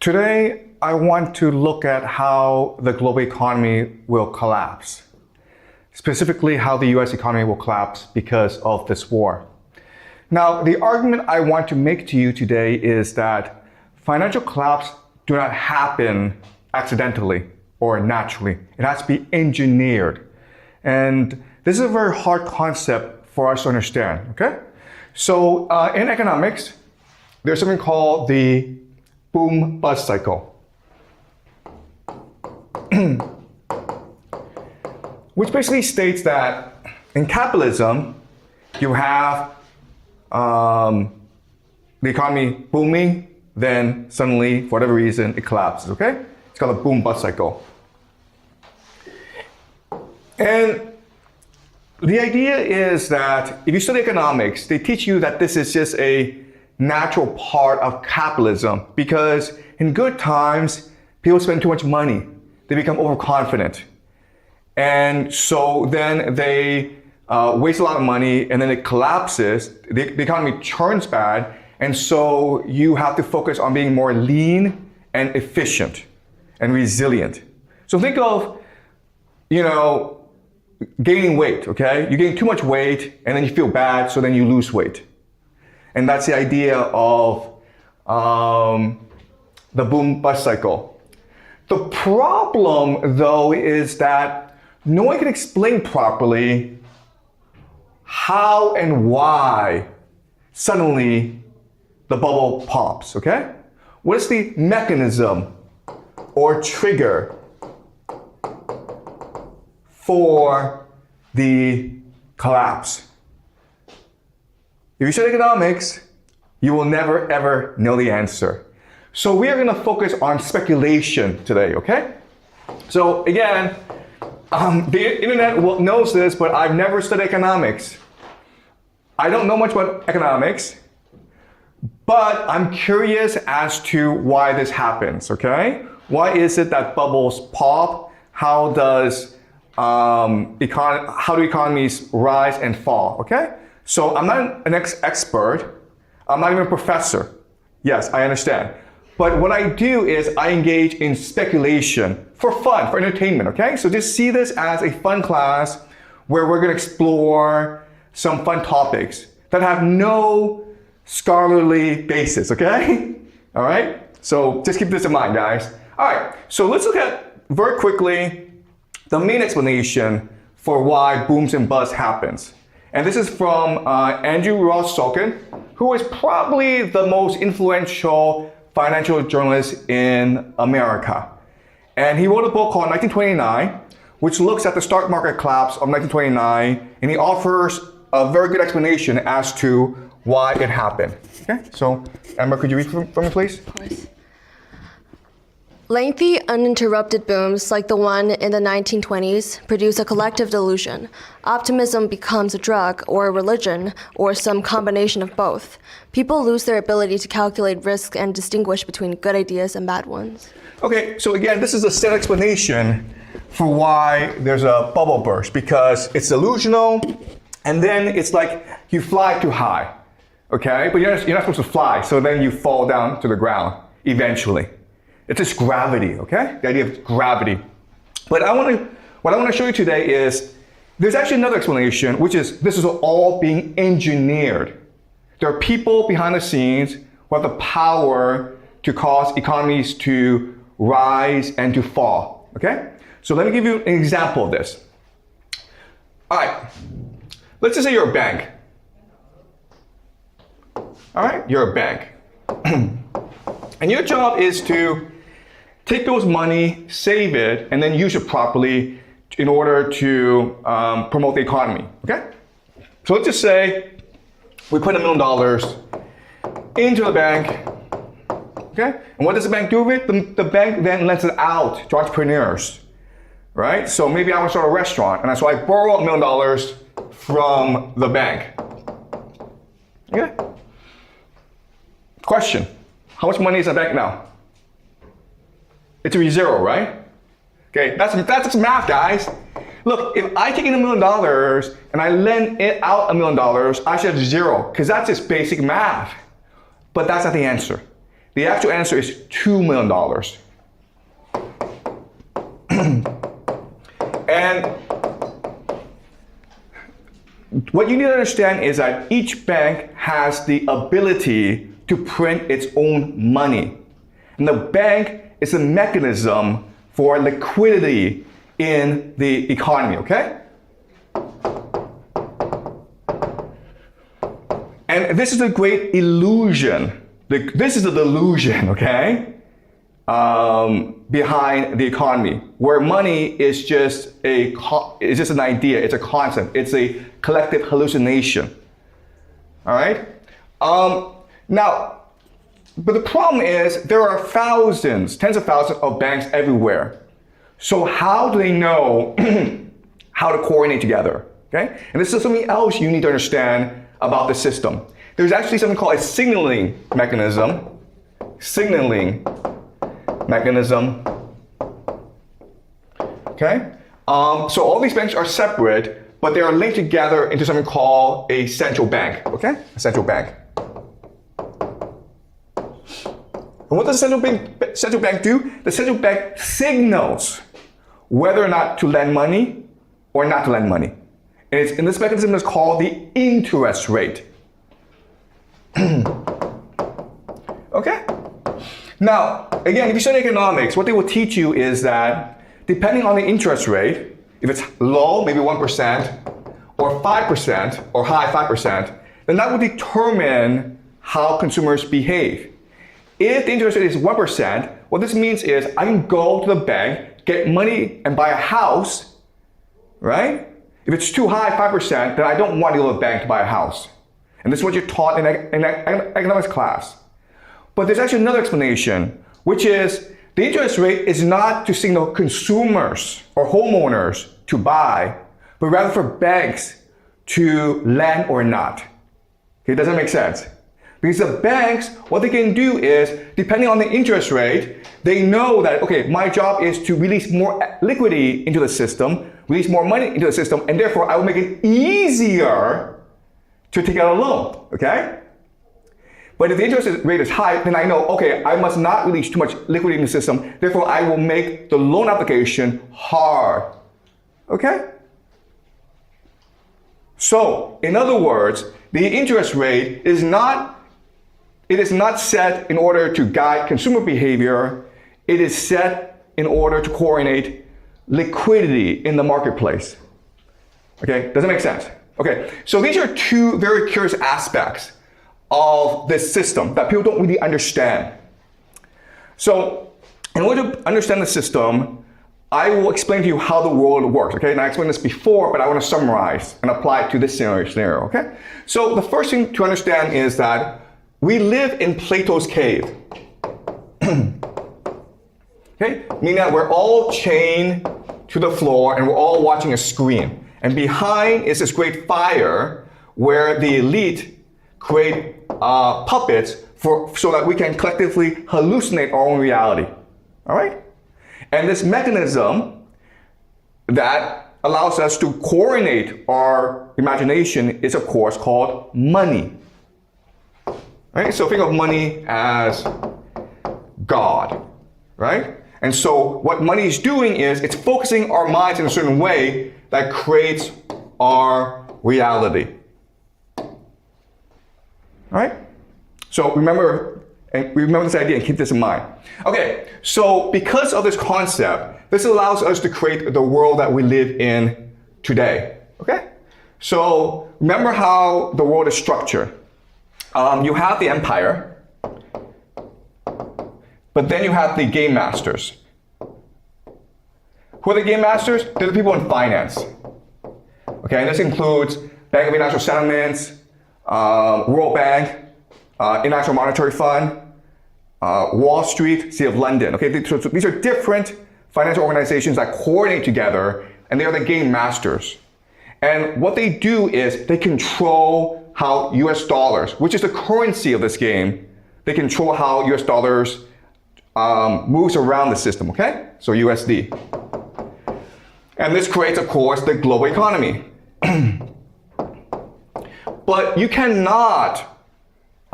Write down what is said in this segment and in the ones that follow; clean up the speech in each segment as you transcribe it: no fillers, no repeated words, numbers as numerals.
Today, I want to look at how the global economy will collapse. Specifically, how the US economy will collapse because of this war. Now, the argument I want to make to you today is that financial collapse do not happen accidentally or naturally. It has to be engineered. And this is a very hard concept for us to understand, okay? So in economics, there's something called the boom-bust cycle, which basically states that in capitalism, you have the economy booming, then suddenly, for whatever reason, it collapses, okay? It's called a boom-bust cycle. And the idea is that if you study economics, they teach you that this is just a natural part of capitalism because in good times, people spend too much money. They become overconfident. And so then they waste a lot of money and then it collapses. The economy turns bad. And so you have to focus on being more lean and efficient and resilient. So think of, gaining weight, okay? You gain too much weight and then you feel bad, so then you lose weight. And that's the idea of the boom-bust cycle. The problem, though, is that no one can explain properly how and why suddenly the bubble pops, okay? What is the mechanism or trigger for the collapse? If you study economics, you will never ever know the answer. So we are going to focus on speculation today, okay? So again, the internet knows this, but I've never studied economics. I don't know much about economics, but I'm curious as to why this happens, okay? Why is it that bubbles pop? How do economies rise and fall, okay? So I'm not an expert. I'm not even a professor. Yes, I understand. But what I do is I engage in speculation for fun, for entertainment, okay? So just see this as a fun class where we're gonna explore some fun topics that have no scholarly basis, okay? All right? So just keep this in mind, guys. All right, so let's look at very quickly the main explanation for why booms and busts happens. And this is from Jiang Xueqin, who is probably the most influential financial journalist in America. And he wrote a book called 1929, which looks at the stock market collapse of 1929, and he offers a very good explanation as to why it happened. Okay, so Amber, could you read for me, please? Of course. Lengthy, uninterrupted booms like the one in the 1920s produce a collective delusion. Optimism becomes a drug or a religion or some combination of both. People lose their ability to calculate risk and distinguish between good ideas and bad ones. Okay, so again, this is a standard explanation for why there's a bubble burst, because it's delusional and then it's like you fly too high, okay? But you're not supposed to fly, so then you fall down to the ground eventually. It's just gravity, okay? The idea of gravity. But what I want to show you today is there's actually another explanation, which is this is all being engineered. There are people behind the scenes who have the power to cause economies to rise and to fall, okay? So let me give you an example of this. All right, let's just say you're a bank. All right, you're a bank. And your job is to take those money, save it, and then use it properly in order to promote the economy, okay? So let's just say we put $1 million into the bank, okay? And what does the bank do with it? The bank then lends it out to entrepreneurs, right? So maybe I want to start a restaurant, and so I borrow $1 million from the bank, okay? Question, how much money is in the bank now? It should be zero, right? Okay, that's just math, guys. Look, if I take in $1 million and I lend it out $1 million, I should have zero, because that's just basic math. But that's not the answer. The actual answer is $2 million. And what you need to understand is that each bank has the ability to print its own money. And the bank is a mechanism for liquidity in the economy, okay? And this is a great illusion. This is a delusion, okay? Behind the economy, where money is just an idea, it's a concept, it's a collective hallucination. All right? Now, but the problem is there are thousands, tens of thousands of banks everywhere. So how do they know how to coordinate together? Okay? And this is something else you need to understand about the system. There's actually something called a signaling mechanism. Okay? So all these banks are separate, but they are linked together into something called a central bank. Okay? A central bank. And what does the central bank do? The central bank signals whether or not to lend money or not to lend money. And this mechanism is called the interest rate. Okay? Now, again, if you study economics, what they will teach you is that depending on the interest rate, if it's low, maybe 1%, or 5%, or high 5%, then that will determine how consumers behave. If the interest rate is 1%, what this means is I can go to the bank, get money, and buy a house, right? If it's too high, 5%, then I don't want to go to the bank to buy a house. And this is what you're taught in economics class. But there's actually another explanation, which is the interest rate is not to signal consumers or homeowners to buy, but rather for banks to lend or not. Okay, does that make sense? Because the banks, what they can do is, depending on the interest rate, they know that, okay, my job is to release more liquidity into the system, release more money into the system, and therefore I will make it easier to take out a loan, okay? But if the interest rate is high, then I know, okay, I must not release too much liquidity in the system, therefore I will make the loan application hard, okay? So, in other words, the interest rate is not set in order to guide consumer behavior. It is set in order to coordinate liquidity in the marketplace. Okay, does that make sense? Okay, so these are two very curious aspects of this system that people don't really understand. So, in order to understand the system, I will explain to you how the world works, okay? And I explained this before, but I want to summarize and apply it to this scenario, okay? So the first thing to understand is that we live in Plato's cave. Okay? Meaning that we're all chained to the floor and we're all watching a screen. And behind is this great fire where the elite create puppets so that we can collectively hallucinate our own reality. All right? And this mechanism that allows us to coordinate our imagination is, of course, called money. Right? So think of money as God, right? And so what money is doing is it's focusing our minds in a certain way that creates our reality. All right? So remember this idea and keep this in mind. Okay, so because of this concept, this allows us to create the world that we live in today. Okay? So remember how the world is structured. You have the empire, but then you have the game masters. Who are the game masters? They're the people in finance. Okay, and this includes Bank of International Settlements, World Bank, International Monetary Fund, Wall Street, City of London. Okay, so these are different financial organizations that coordinate together, and they are the game masters. And what they do is they control how US dollars, which is the currency of this game, they control how US dollars moves around the system, okay? So USD. And this creates, of course, the global economy. But you cannot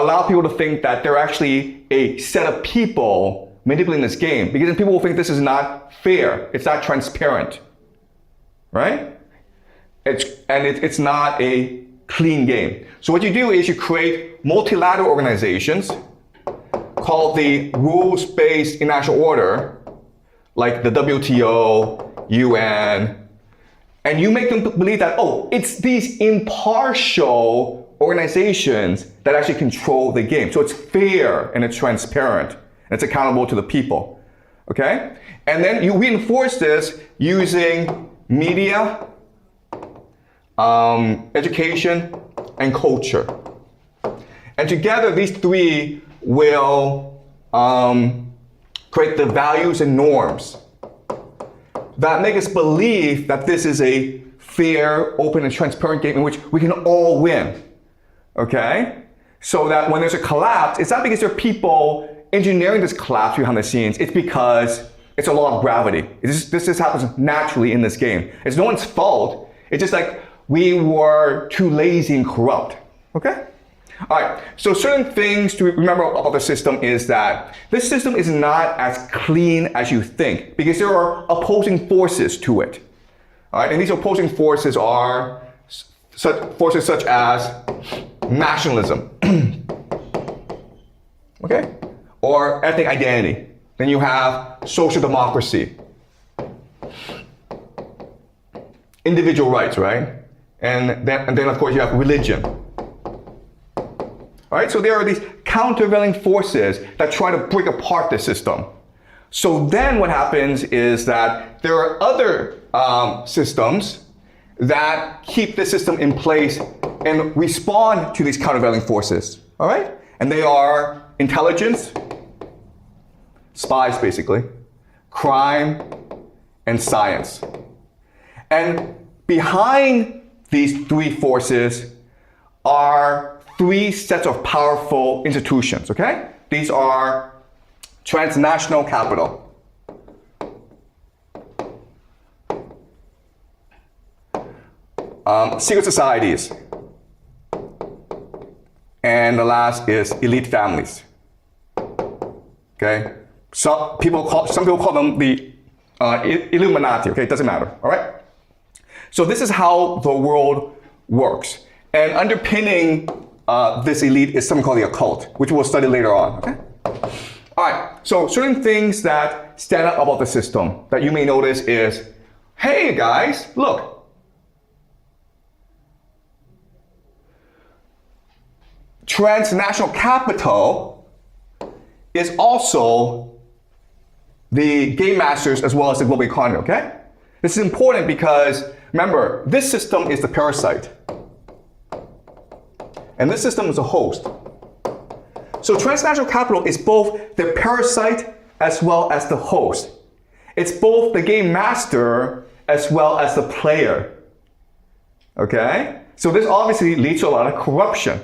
allow people to think that they're actually a set of people manipulating this game, because then people will think this is not fair, it's not transparent, right? It's not a clean game. So what you do is you create multilateral organizations called the rules-based international order, like the WTO, UN, and you make them believe that, oh, it's these impartial organizations that actually control the game. So it's fair and it's transparent and it's accountable to the people, okay? And then you reinforce this using media, education, and culture. And together, these three will create the values and norms that make us believe that this is a fair, open, and transparent game in which we can all win, okay? So that when there's a collapse, it's not because there are people engineering this collapse behind the scenes, it's because it's a law of gravity. This just happens naturally in this game. It's no one's fault. It's just like we were too lazy and corrupt, okay? All right, so certain things to remember about the system is that this system is not as clean as you think because there are opposing forces to it. All right, and these opposing forces are forces such as nationalism, okay, or ethnic identity. Then you have social democracy, individual rights, right? And then of course you have religion. All right, so there are these countervailing forces that try to break apart the system. So then what happens is that there are other systems that keep the system in place and respond to these countervailing forces. All right, and they are intelligence, spies basically, crime, and science. And behind these three forces are three sets of powerful institutions, okay? These are transnational capital, secret societies, and the last is elite families, okay? Some people call them the Illuminati, okay? It doesn't matter, all right? So this is how the world works. And underpinning this elite is something called the occult, which we'll study later on, okay? All right, so certain things that stand out about the system that you may notice is, hey guys, look. Transnational capital is also the game masters as well as the global economy, okay? This is important because, remember, this system is the parasite. And this system is a host. So transnational capital is both the parasite as well as the host. It's both the game master as well as the player. Okay? So this obviously leads to a lot of corruption.